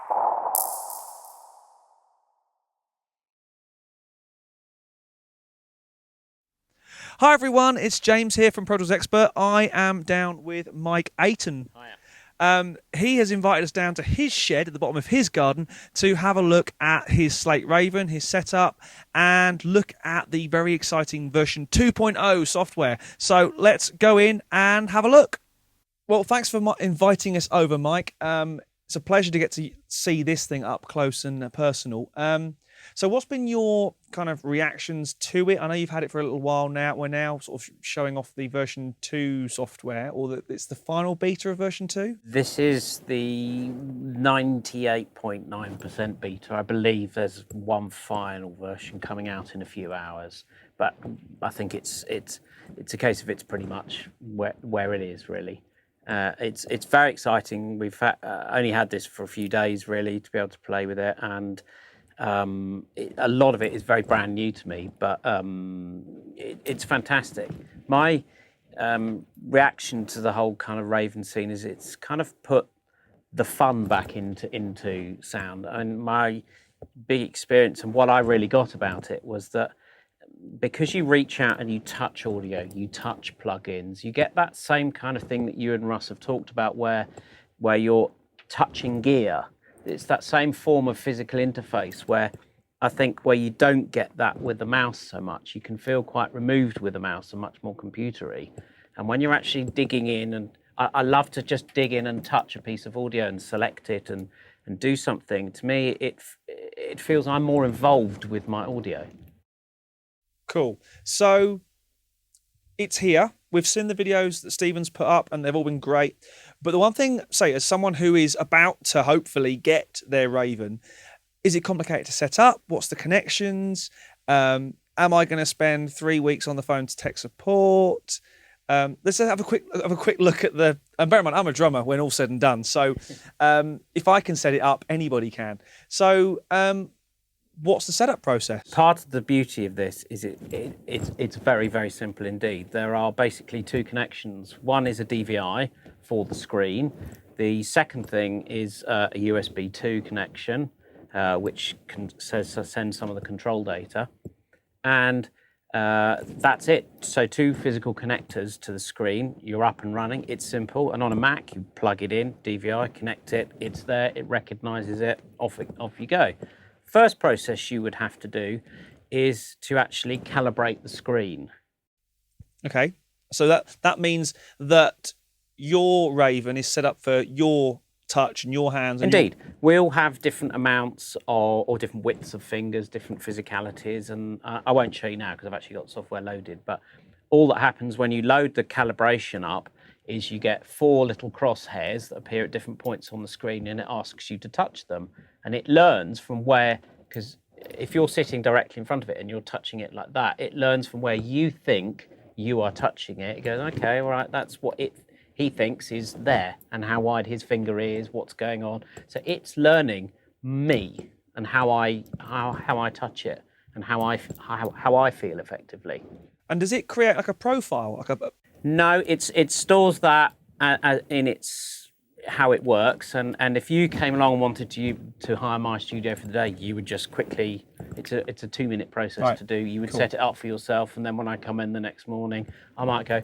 Hi everyone, it's James here from Pro Tools Expert. I am down with Mike Aiton. He has invited us down to his shed at the bottom of his garden to have a look at his Slate Raven, his setup, and look at the very exciting version 2.0 software. So let's go in and have a look. Well, thanks for inviting us over, Mike. It's a pleasure to get to see this thing up close and personal. So what's been your kind of reactions to it? I know you've had it for a little while now. We're now sort of showing off the version 2 software, or it's the final beta of version 2? This is the 98.9% beta. I believe there's one final version coming out in a few hours, but I think it's a case of it's pretty much where it is, really. It's very exciting. We've only had this for a few days, really, to be able to play with it, and a lot of it is very brand new to me, but it's fantastic. My reaction to the whole kind of Raven scene is it's kind of put the fun back into sound. And my big experience and what I really got about it was that because you reach out and you touch audio, you touch plugins, you get that same kind of thing that you and Russ have talked about where you're touching gear. It's that same form of physical interface where I think where you don't get that with the mouse so much. You can feel quite removed with the mouse and much more computery. And when you're actually digging in, and I love to just dig in and touch a piece of audio and select it and do something. To me, it feels I'm more involved with my audio. Cool. So it's here. We've seen the videos that Stephen's put up and they've all been great. But the one thing, say, as someone who is about to hopefully get their Raven, is it complicated to set up? What's the connections? Am I going to spend 3 weeks on the phone to tech support? Let's have a quick look at the. And bear in mind, I'm a drummer when all's said and done. So if I can set it up, anybody can. So what's the setup process? Part of the beauty of this is it's very, very simple indeed. There are basically two connections. One is a DVI for the screen. The second thing is a USB 2 connection, which send some of the control data. And that's it. So 2 physical connectors to the screen. You're up and running. It's simple. And on a Mac, you plug it in, DVI, connect it. It's there. It recognizes it. Off you go. First process you would have to do is to actually calibrate the screen. Okay, so that means that your Raven is set up for your touch and your hands. And indeed, we'll have different amounts or different widths of fingers, different physicalities, and I won't show you now because I've actually got software loaded, but all that happens when you load the calibration up is you get 4 little crosshairs that appear at different points on the screen, and it asks you to touch them. And it learns from where, because if you're sitting directly in front of it and you're touching it like that, it learns from where you think you are touching it. It goes, okay, all right, that's what he thinks is there, and how wide his finger is, what's going on. So it's learning me and how I touch it and how I feel effectively. And does it create like a profile, No, it stores that in its how it works, and if you came along and wanted to hire my studio for the day, you would just quickly. It's a 2-minute process to do. You would set it up for yourself, and then when I come in the next morning, I might go,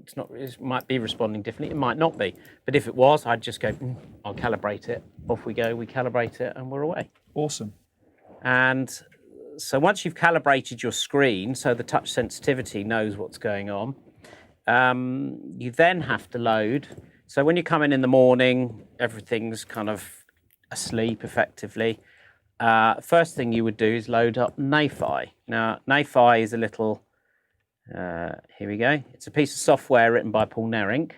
it's not. It might be responding differently. It might not be, but if it was, I'd just go. I'll calibrate it. Off we go. We calibrate it, and we're away. Awesome. And so once you've calibrated your screen, so the touch sensitivity knows what's going on. You then have to load. So when you come in the morning, everything's kind of asleep effectively. First thing you would do is load up NAFI. Now, NAFI is a little, here we go. It's a piece of software written by Paul Nerink,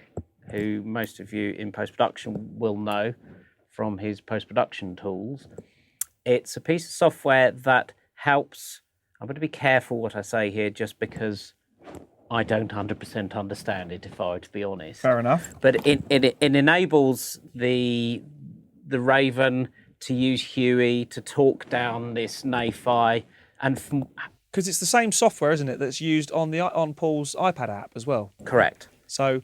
who most of you in post-production will know from his post-production tools. It's a piece of software that helps, I'm going to be careful what I say here just because I don't 100% understand it, if I were to be honest. Fair enough. But it enables the Raven to use Huey to talk down this NAFI, and because it's the same software, isn't it, that's used on Paul's iPad app as well? Correct. So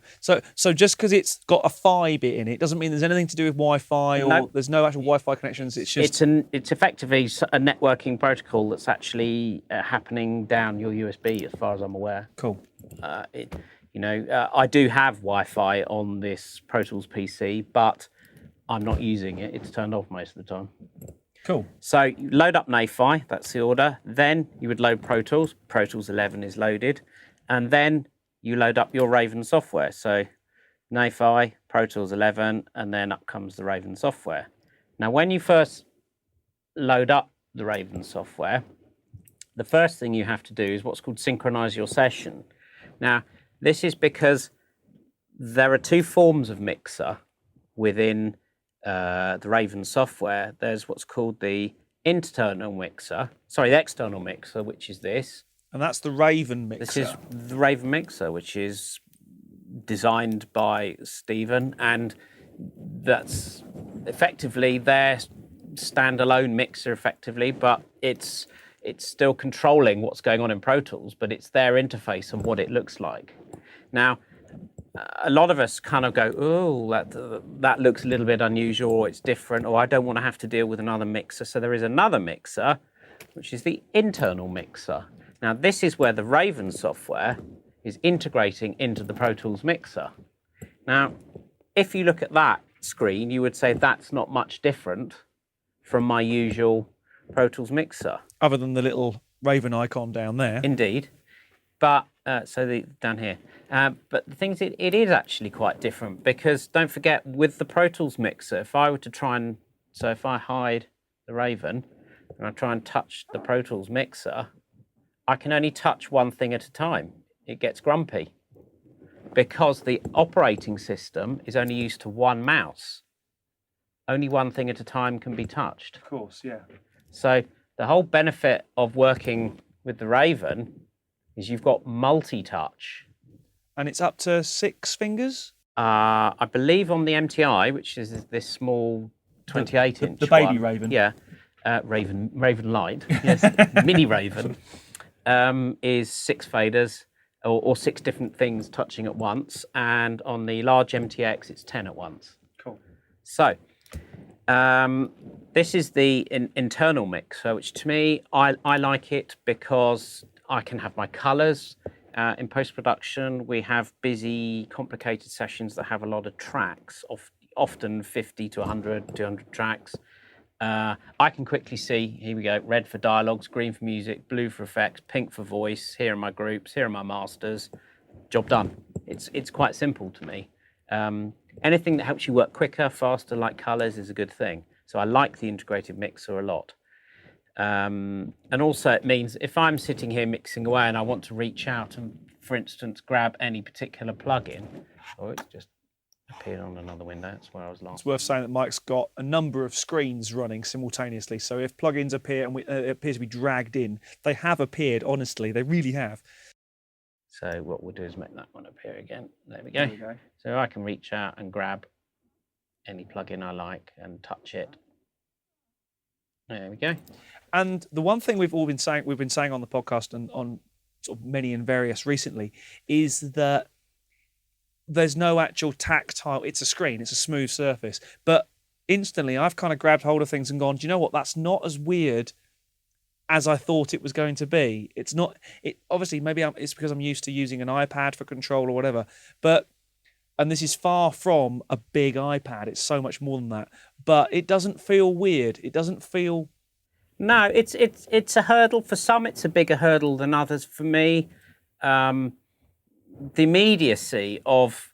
just because it's got a Fi bit in it doesn't mean there's anything to do with Wi-Fi or there's no actual Wi-Fi connections. It's just it's effectively a networking protocol that's actually happening down your USB, as far as I'm aware. Cool. I do have Wi-Fi on this Pro Tools PC, but I'm not using it. It's turned off most of the time. Cool. So you load up NAFi, that's the order. Then you would load Pro Tools. Pro Tools 11 is loaded. And then you load up your Raven software. So NAFi, Pro Tools 11, and then up comes the Raven software. Now, when you first load up the Raven software, the first thing you have to do is what's called synchronize your session. Now, this is because there are two forms of mixer within the Raven software. There's what's called the external mixer, which is this. And that's the Raven mixer. This is the Raven mixer, which is designed by Stephen, and that's effectively their standalone mixer, but it's still controlling what's going on in Pro Tools, but it's their interface and what it looks like. Now, a lot of us kind of go, oh, that looks a little bit unusual, or it's different, or I don't want to have to deal with another mixer. So there is another mixer, which is the internal mixer. Now, this is where the Raven software is integrating into the Pro Tools mixer. Now, if you look at that screen, you would say that's not much different from my usual Pro Tools mixer. Other than the little Raven icon down there. Indeed. But, down here. But the thing is, it is actually quite different, because don't forget, with the Pro Tools mixer, if I were to if I hide the Raven and I try and touch the Pro Tools mixer, I can only touch one thing at a time. It gets grumpy because the operating system is only used to one mouse. Only one thing at a time can be touched. Of course, yeah. So the whole benefit of working with the Raven is you've got multi-touch. And it's up to 6 fingers? I believe on the MTi, which is this small 28-inch the baby one, Raven. Yeah, Raven Light, yes, mini Raven, is 6 faders or 6 different things touching at once. And on the large MTX, it's 10 at once. Cool. So this is the internal mixer, which to me, I like it because I can have my colours. In post-production, we have busy, complicated sessions that have a lot of tracks, often 50 to 100, 200 tracks. I can quickly see, here we go, red for dialogues, green for music, blue for effects, pink for voice. Here are my groups, here are my masters. Job done. It's quite simple to me. Anything that helps you work quicker, faster, like colours, is a good thing. So I like the integrated mixer a lot. And also it means if I'm sitting here mixing away and I want to reach out and, for instance, grab any particular plugin, it's just appeared on another window. That's where I was last. It's worth saying that Mike's got a number of screens running simultaneously. So if plugins appear and it appears to be dragged in, they have appeared, honestly. They really have. So what we'll do is make that one appear again. There we go. So I can reach out and grab any plugin I like and touch it. There we go. And the one thing we've been saying on the podcast and on sort of many and various recently is that there's no actual tactile. It's a screen. It's a smooth surface. But instantly, I've kind of grabbed hold of things and gone, do you know what? That's not as weird as I thought it was going to be. It's not. Obviously, maybe it's because I'm used to using an iPad for control or whatever. And this is far from a big iPad. It's so much more than that. But it doesn't feel weird. It doesn't feel. No, it's a hurdle. For some, it's a bigger hurdle than others. For me, the immediacy of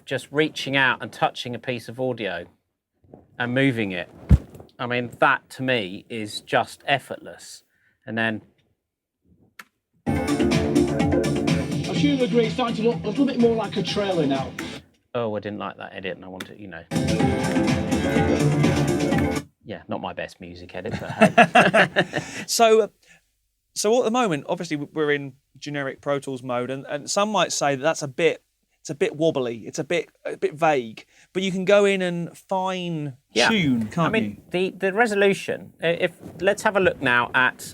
just reaching out and touching a piece of audio and moving it, I mean, that to me is just effortless. And then I assume you agree it's starting to look a little bit more like a trailer now. Oh, I didn't like that edit, and I want it, Yeah, not my best music edit, but hey. So at the moment, obviously, we're in generic Pro Tools mode, and some might say that that's a bit wobbly, it's a bit vague, but you can go in and fine tune, can't you? The resolution. Let's have a look now at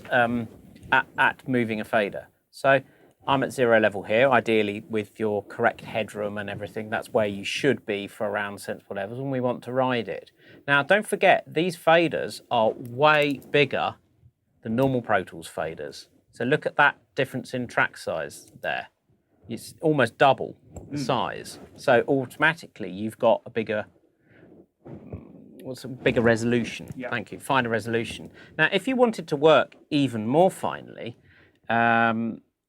moving a fader. So I'm at 0 level here, ideally with your correct headroom and everything. That's where you should be for around sensible levels, and we want to ride it. Now, don't forget, these faders are way bigger than normal Pro Tools faders. So look at that difference in track size there. It's almost double the size. So automatically, you've got a bigger resolution. Yeah. Thank you. Finer resolution. Now, if you wanted to work even more finely,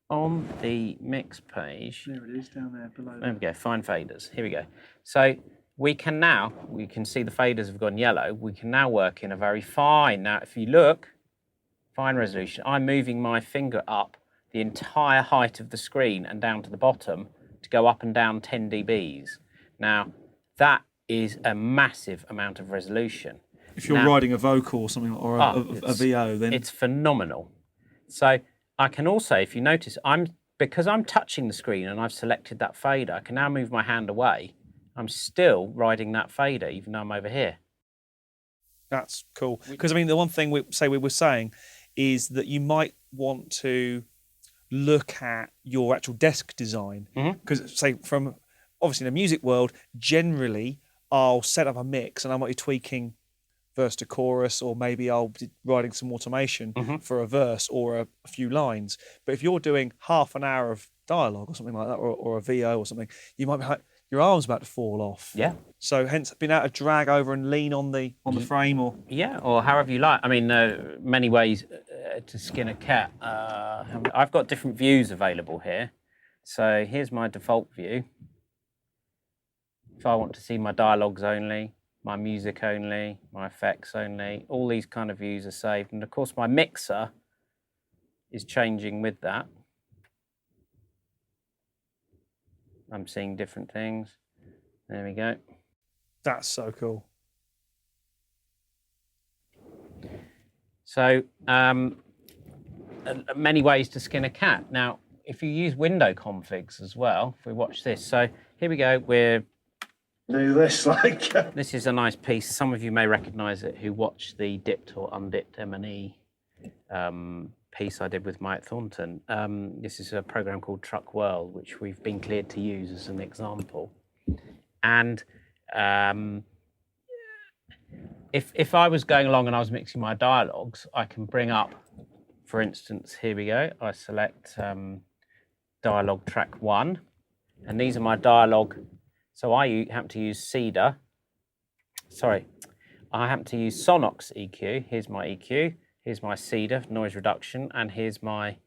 on the mix page, There it is, down there below. there we go, fine faders. Here we go. So we can see the faders have gone yellow. We can now work in a very fine. Now, if you look, fine resolution, I'm moving my finger up the entire height of the screen and down to the bottom to go up and down 10 dBs. Now, that is a massive amount of resolution. If you're riding a vocal or something, or a VO, then it's phenomenal. So I can also, if you notice, because I'm touching the screen and I've selected that fader, I can now move my hand away. I'm still riding that fader, even though I'm over here. that's cool. Because I mean, the one thing we were saying is that you might want to look at your actual desk design. Because say from obviously in the music world, generally I'll set up a mix and I might be tweaking verse to chorus, or maybe I'll be writing some automation for a verse or a few lines. But if you're doing half an hour of dialogue or something like that, or a VO or something, you might be your arm's about to fall off. Yeah. So hence being able to drag over and lean on the frame, or or however you like. I mean, many ways to skin a cat. I've got different views available here. So here's my default view. If I want to see my dialogues only, my music only, my effects only, all these kind of views are saved. And of course, my mixer is changing with that. I'm seeing different things. There we go. that's so cool. So many ways to skin a cat. Now, if you use window configs as well, if we watch this. So here we go. Do this This is a nice piece. Some of you may recognise it who watched the dipped or undipped M&E piece I did with Mike Thornton. This is a program called Truck World, which we've been cleared to use as an example. And if I was going along and I was mixing my dialogues, I can bring up, for instance, here we go. I select dialogue track 1, and these are my dialogue. So I happen to use Cedar. Sorry, I happen to use Sonox EQ. Here's my EQ. Here's my Cedar noise reduction, and here's my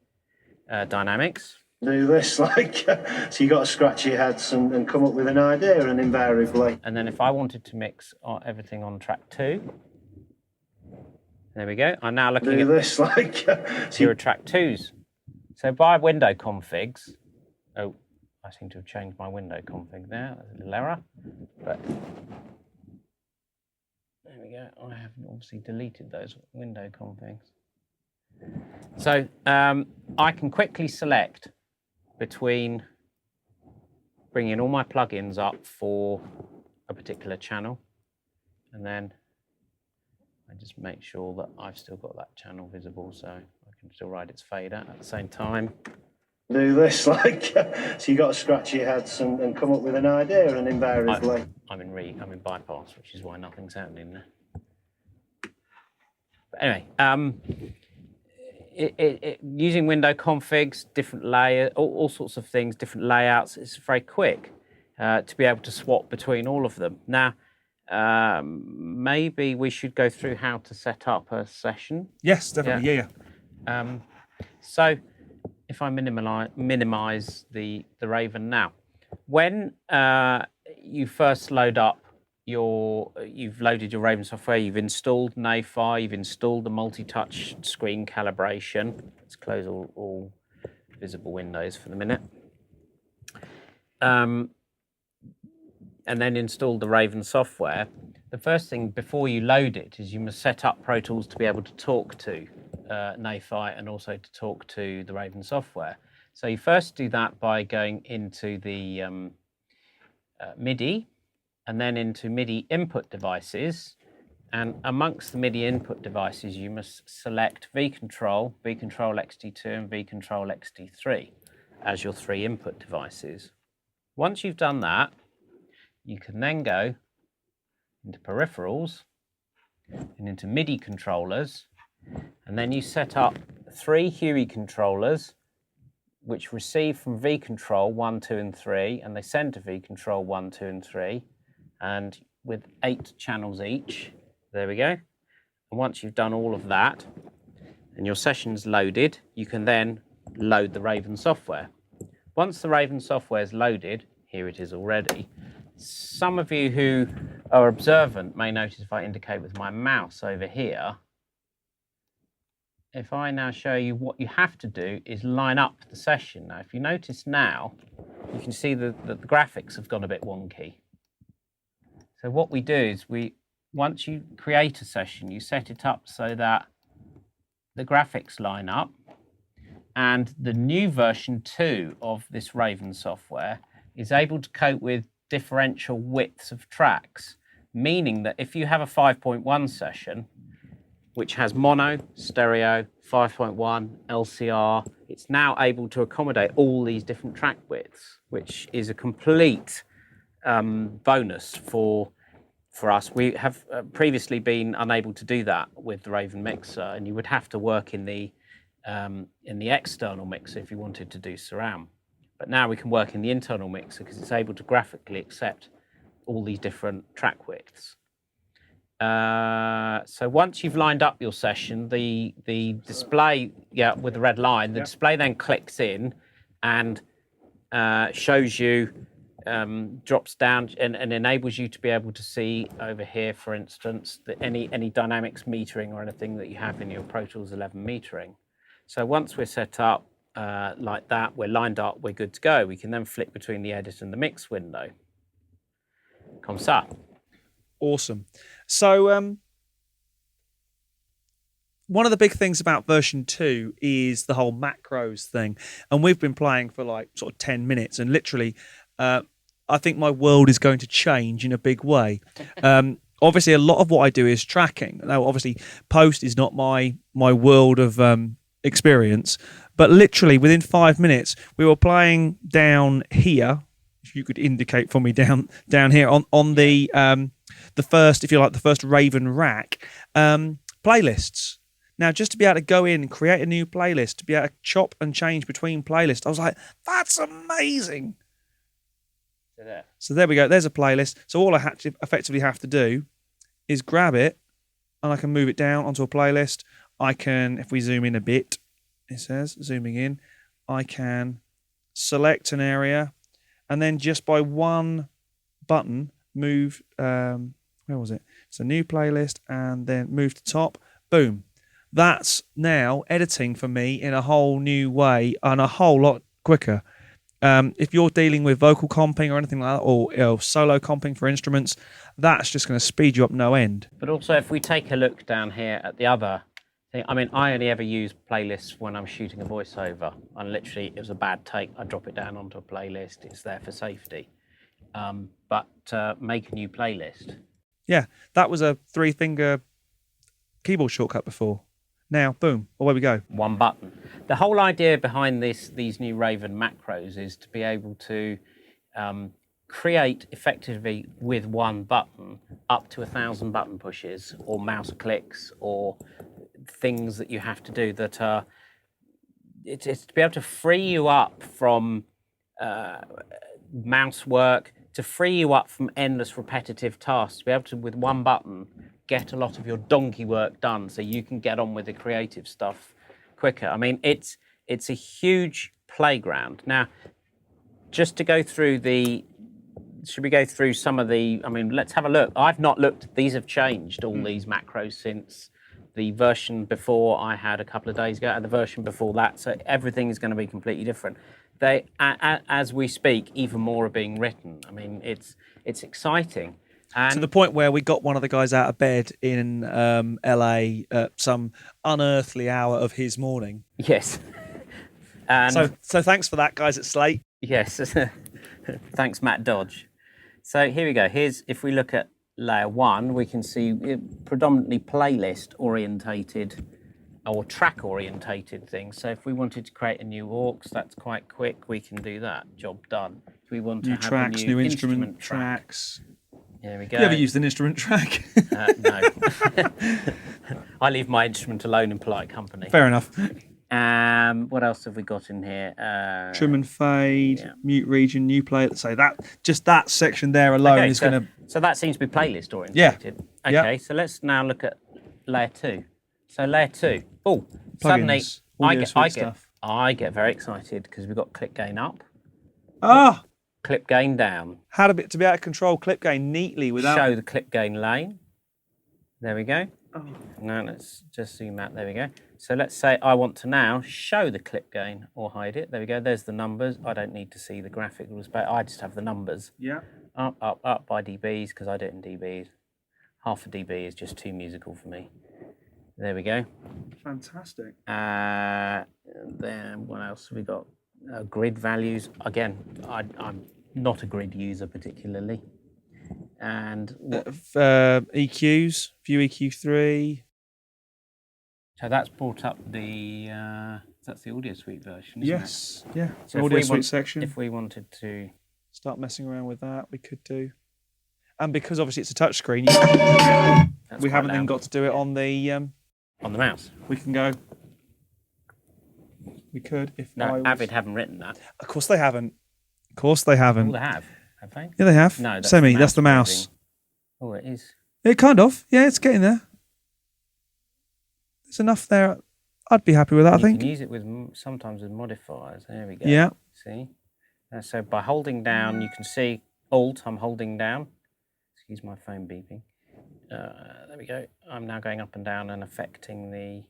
dynamics. Do this so you got to scratch your heads and come up with an idea, and invariably. And then if I wanted to mix everything on track 2, there we go. I'm now looking at this here are track 2s. So by window configs, I seem to have changed my window config there. There's a little error, but there we go. I have obviously deleted those window configs. So I can quickly select between bringing all my plugins up for a particular channel, and then I just make sure that I've still got that channel visible, so I can still ride its fader at the same time. Do this so you got to scratch your heads and come up with an idea, and invariably. I'm in bypass, which is why nothing's happening there. But anyway, using window configs, different layers, all sorts of things, different layouts, it's very quick to be able to swap between all of them. Now, maybe we should go through how to set up a session. Yes, definitely. Yeah. So if I minimize the Raven now, when you first load up you've loaded your Raven software, you've installed NAFI, you've installed the multi-touch screen calibration. Let's close all visible windows for the minute. And then install the Raven software. The first thing before you load it is you must set up Pro Tools to be able to talk to NAFI and also to talk to the Raven software. So you first do that by going into the MIDI, and then into MIDI input devices. And amongst the MIDI input devices, you must select vControl, vControl XT2, and vControl XT3. as your 3 input devices. Once you've done that, you can then go into peripherals and into MIDI controllers, and then you set up 3 Huey controllers which receive from V control 1, 2, and 3, and they send to V control 1, 2, and 3, and with 8 channels each. There we go. And once you've done all of that and your session's loaded, you can then load the Raven software. Once the Raven software is loaded, here it is already, some of you who are observant may notice if I indicate with my mouse over here, if I now show you what you have to do is line up the session. Now, if you notice now, you can see that the graphics have gone a bit wonky. So what we do is once you create a session, you set it up so that the graphics line up, and the new version 2 of this Raven software is able to cope with differential widths of tracks, meaning that if you have a 5.1 session, which has mono, stereo, 5.1, LCR, it's now able to accommodate all these different track widths, which is a complete bonus for us. We have previously been unable to do that with the Raven mixer, and you would have to work in the external mixer if you wanted to do surround. But now we can work in the internal mixer because it's able to graphically accept all these different track widths. So once you've lined up your session, the display, with the red line, the display then clicks in and shows you, drops down and enables you to be able to see over here, for instance, any dynamics metering or anything that you have in your Pro Tools 11 metering. So once we're set up like that, we're lined up, we're good to go. We can then flick between the edit and the mix window. Comme ça. Awesome. So one of the big things about version 2 is the whole macros thing. And we've been playing for like sort of 10 minutes, and literally I think my world is going to change in a big way. Obviously, a lot of what I do is tracking. Now, obviously, post is not my world of experience, but literally within 5 minutes, we were playing down here. If you could indicate for me down here on the first, if you like, the first Raven rack, playlists. Now, just to be able to go in and create a new playlist, to be able to chop and change between playlists, I was like, that's amazing. So there we go. There's a playlist. So all I effectively have to do is grab it, and I can move it down onto a playlist. I can, if we zoom in a bit, it says, zooming in, I can select an area, and then just by one button, move, where was it? It's a new playlist, and then move to top, boom. That's now editing for me in a whole new way and a whole lot quicker. If you're dealing with vocal comping or anything like that, or solo comping for instruments, that's just going to speed you up no end. But also, if we take a look down here at the other thing, I mean, I only ever use playlists when I'm shooting a voiceover, and literally it was a bad take, I drop it down onto a playlist, it's there for safety. But make a new playlist. Yeah, that was a 3-finger keyboard shortcut before. Now, boom, away we go. One button. The whole idea behind these new Raven macros is to be able to create effectively with one button up to 1,000 button pushes or mouse clicks or things that you have to do that are, it's to be able to free you up from mouse work, to free you up from endless repetitive tasks, to be able to, with one button, get a lot of your donkey work done so you can get on with the creative stuff quicker. I mean, it's a huge playground. Now, just to go through should we go through some of the, I mean, let's have a look. I've not looked, these have changed, all these macros, since the version before I had a couple of days ago and the version before that, so everything is going to be completely different. They, as we speak, even more are being written. I mean, it's exciting. And to the point where we got one of the guys out of bed in LA at some unearthly hour of his morning. Yes. And so thanks for that, guys at Slate. Yes. Thanks, Matt Dodge. So here we go. Here's, if we look at layer 1, we can see predominantly playlist orientated or track orientated things. So if we wanted to create a new aux, that's quite quick. We can do that. Job done. If we want to have tracks, a new instrument track. tracks. There we go. You ever used an instrument track? No. I leave my instrument alone in polite company. Fair enough. What else have we got in here? Trim and fade, mute region, new play. Let's say that just that section there alone is going to. So that seems to be playlist oriented. Yeah. Okay, so let's now look at layer 2. So layer 2. Oh, Plugins, suddenly stuff. I get very excited because we've got clip gain up, Ah, clip gain down. how to be able to control clip gain neatly without. Show the clip gain lane. There we go. Oh. Now let's just zoom out. There we go. So let's say I want to now show the clip gain or hide it. There we go. There's the numbers. I don't need to see the graphic rules, but I just have the numbers. Yeah. Up by dBs because I do it in dBs. Half a dB is just too musical for me. There we go. Fantastic. Then what else have we got? Grid values. Again, I'm not a grid user particularly. And EQs, view EQ3. So that's brought up the that's the audio suite version, isn't Yes. it? Yeah. So Audio suite section. If we wanted to start messing around with that, we could do. And because obviously it's a touch screen, we haven't then got to do it on the mouse. We can go. We could if no, Avid haven't written that. Of course they haven't. Of course they haven't. Oh, they have they? Yeah, they have. No, that's Semi. That's the mouse. Oh, it is. It kind of. Yeah, it's getting there. There's enough there. I'd be happy with that. I think. You can use it with sometimes with modifiers. There we go. Yeah. See. So by holding down, you can see Alt. I'm holding down. Excuse my phone beeping. There we go. I'm now going up and down and affecting the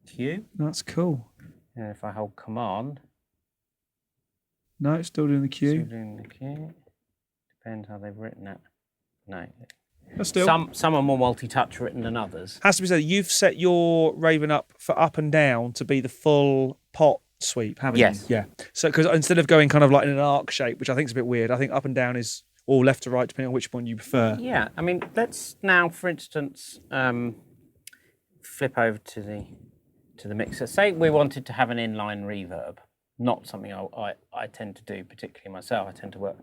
Q. That's cool. And if I hold Command. No, it's still doing the Q. Still doing the Q. Depends how they've written it. No. But still. Some are more multi-touch written than others. Has to be said, you've set your Raven up for up and down to be the full pot sweep, haven't you? Yes. Yeah. So because instead of going kind of like in an arc shape, which I think is a bit weird, I think up and down is or left to right, depending on which one you prefer. Yeah. I mean, let's now, for instance, flip over to the mixer. Say we wanted to have an inline reverb. Not something I tend to do particularly myself. I tend to work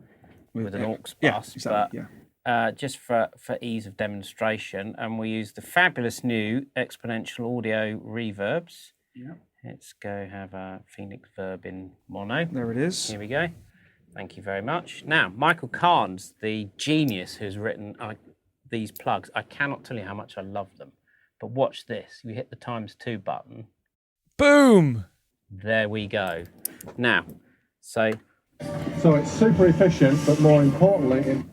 with an aux bus, exactly, but just for ease of demonstration, and we use the fabulous new exponential audio reverbs. Yeah. Let's go have a Phoenix Verb in mono. There it is. Here we go. Thank you very much. Now, Michael Carnes, the genius who's written these plugs, I cannot tell you how much I love them. But watch this. You hit the ×2 button. Boom! There we go. Now, so it's super efficient, but more importantly,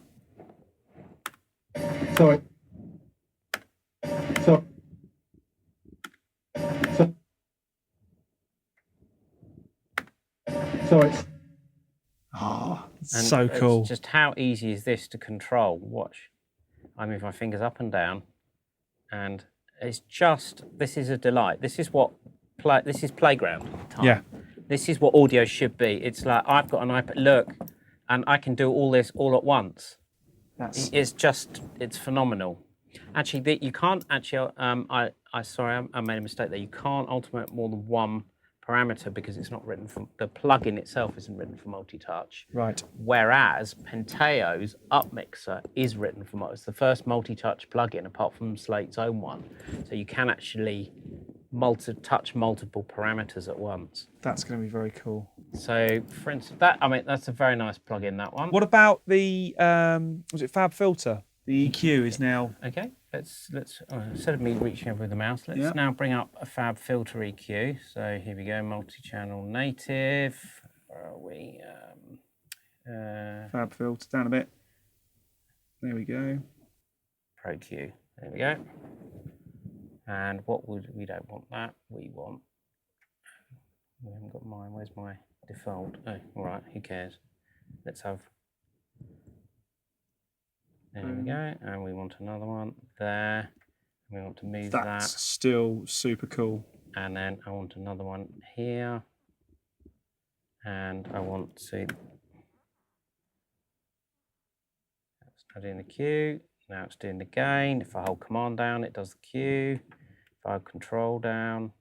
it's so cool. Just how easy is this to control? Watch. I move my fingers up and down, and it's just, this is a delight. This is playground time. Yeah. This is what audio should be. It's like, I've got an iPad, look, and I can do all this all at once. It's phenomenal. Actually, you can't actually, sorry, I made a mistake there. You can't ultimate more than one parameter because it's not written for, the plugin itself isn't written for multi-touch. Right. Whereas Penteo's Upmixer is written for it's the first multi-touch plugin apart from Slate's own one. So you can actually touch multiple parameters at once. That's going to be very cool. So, for instance, that's a very nice plugin, that one. What about the was it Fab Filter? The EQ is now. Okay, let's instead of me reaching over with the mouse, let's now bring up a Fab Filter EQ. So here we go, multi-channel native. Where are we? Fab Filter down a bit. There we go. Pro Q. There we go. And we don't want that. We haven't got mine. Where's my default? Oh, all right. Who cares? Let's have. There we go. And we want another one there. We want to move that. That's still super cool. And then I want another one here. And I want to. That's not in the queue. Now it's doing the gain. If I hold command down, it does the Q. If I hold control down,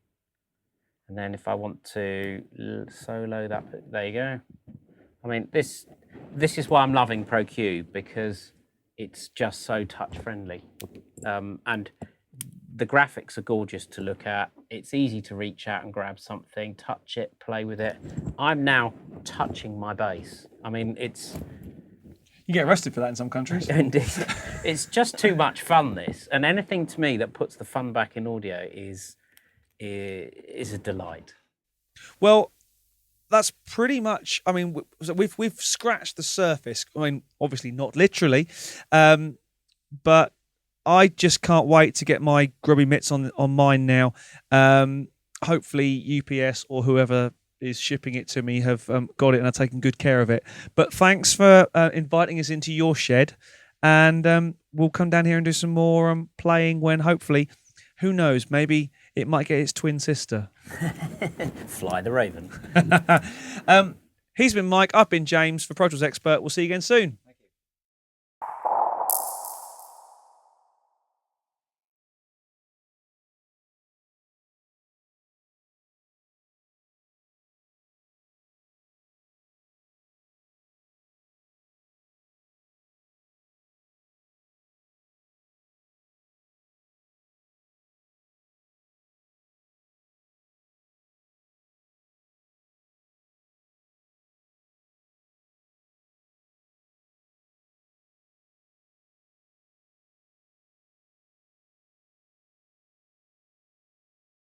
and then if I want to solo that, there you go. I mean, this is why I'm loving Pro Q, because it's just so touch friendly, and the graphics are gorgeous to look at. It's easy to reach out and grab something, touch it, play with it. I'm now touching my bass. I mean, You get arrested for that in some countries. Indeed. It's just too much fun, this. And anything to me that puts the fun back in audio is a delight. Well, that's pretty much. I mean, we've scratched the surface. I mean, obviously not literally, but I just can't wait to get my grubby mitts on mine now. Hopefully, UPS or whoever is shipping it to me have got it and are taking good care of it. But thanks for inviting us into your shed, and we'll come down here and do some more playing when hopefully, who knows, maybe it might get its twin sister. Fly the Raven. He's been Mike, I've been James for Pro Tools Expert. We'll see you again soon.